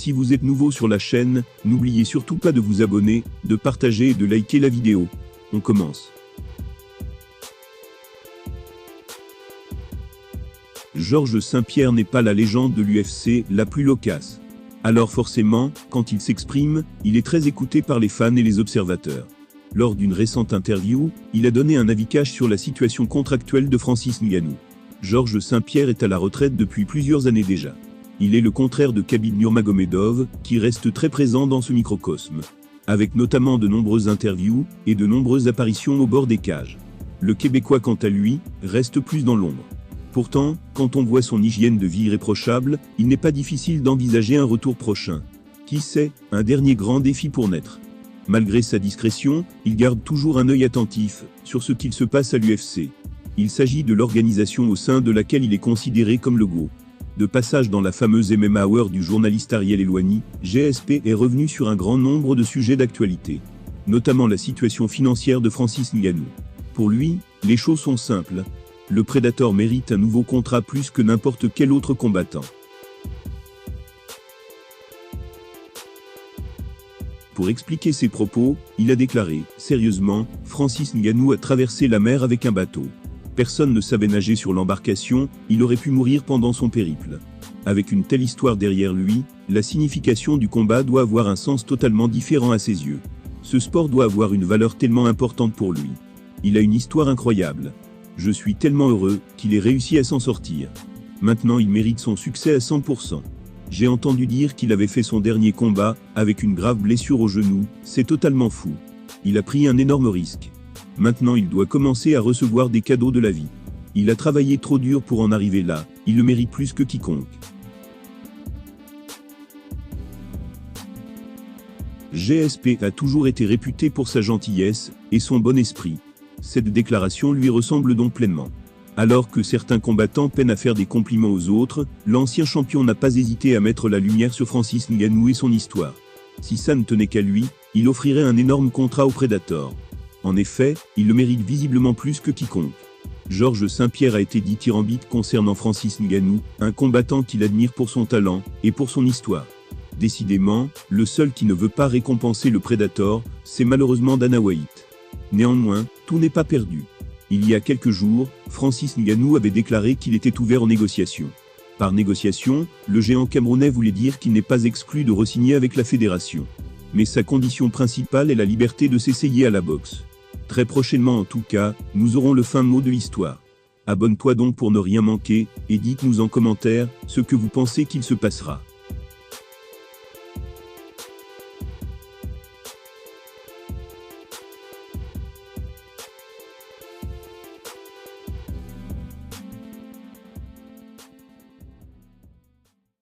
Si vous êtes nouveau sur la chaîne, n'oubliez surtout pas de vous abonner, de partager et de liker la vidéo. On commence. Georges St-Pierre n'est pas la légende de l'UFC la plus loquace. Alors forcément, quand il s'exprime, il est très écouté par les fans et les observateurs. Lors d'une récente interview, il a donné un avis cash sur la situation contractuelle de Francis Ngannou. Georges St-Pierre est à la retraite depuis plusieurs années déjà. Il est le contraire de Khabib Nurmagomedov, qui reste très présent dans ce microcosme, avec notamment de nombreuses interviews et de nombreuses apparitions au bord des cages. Le Québécois, quant à lui, reste plus dans l'ombre. Pourtant, quand on voit son hygiène de vie irréprochable, il n'est pas difficile d'envisager un retour prochain. Qui sait, un dernier grand défi pour naître. Malgré sa discrétion, il garde toujours un œil attentif sur ce qu'il se passe à l'UFC. Il s'agit de l'organisation au sein de laquelle il est considéré comme le GOAT. De passage dans la fameuse MMA Hour du journaliste Ariel Helwani, GSP est revenu sur un grand nombre de sujets d'actualité, notamment la situation financière de Francis Ngannou. Pour lui, les choses sont simples. Le Predator mérite un nouveau contrat plus que n'importe quel autre combattant. Pour expliquer ses propos, il a déclaré « Sérieusement, Francis Ngannou a traversé la mer avec un bateau. Personne ne savait nager sur l'embarcation, il aurait pu mourir pendant son périple. Avec une telle histoire derrière lui, la signification du combat doit avoir un sens totalement différent à ses yeux. Ce sport doit avoir une valeur tellement importante pour lui. Il a une histoire incroyable. Je suis tellement heureux qu'il ait réussi à s'en sortir. Maintenant il mérite son succès à 100%. J'ai entendu dire qu'il avait fait son dernier combat avec une grave blessure au genou, c'est totalement fou. Il a pris un énorme risque. Maintenant il doit commencer à recevoir des cadeaux de la vie. Il a travaillé trop dur pour en arriver là, il le mérite plus que quiconque. GSP a toujours été réputé pour sa gentillesse et son bon esprit. Cette déclaration lui ressemble donc pleinement. Alors que certains combattants peinent à faire des compliments aux autres, l'ancien champion n'a pas hésité à mettre la lumière sur Francis Ngannou et son histoire. Si ça ne tenait qu'à lui, il offrirait un énorme contrat au Predator. En effet, il le mérite visiblement plus que quiconque. Georges St-Pierre a été dithyrambique concernant Francis Ngannou, un combattant qu'il admire pour son talent et pour son histoire. Décidément, le seul qui ne veut pas récompenser le Predator, c'est malheureusement Dana White. Néanmoins, tout n'est pas perdu. Il y a quelques jours, Francis Ngannou avait déclaré qu'il était ouvert aux négociations. Par négociation, le géant camerounais voulait dire qu'il n'est pas exclu de re-signer avec la fédération. Mais sa condition principale est la liberté de s'essayer à la boxe. Très prochainement en tout cas, nous aurons le fin mot de l'histoire. Abonne-toi donc pour ne rien manquer, et dites-nous en commentaire ce que vous pensez qu'il se passera.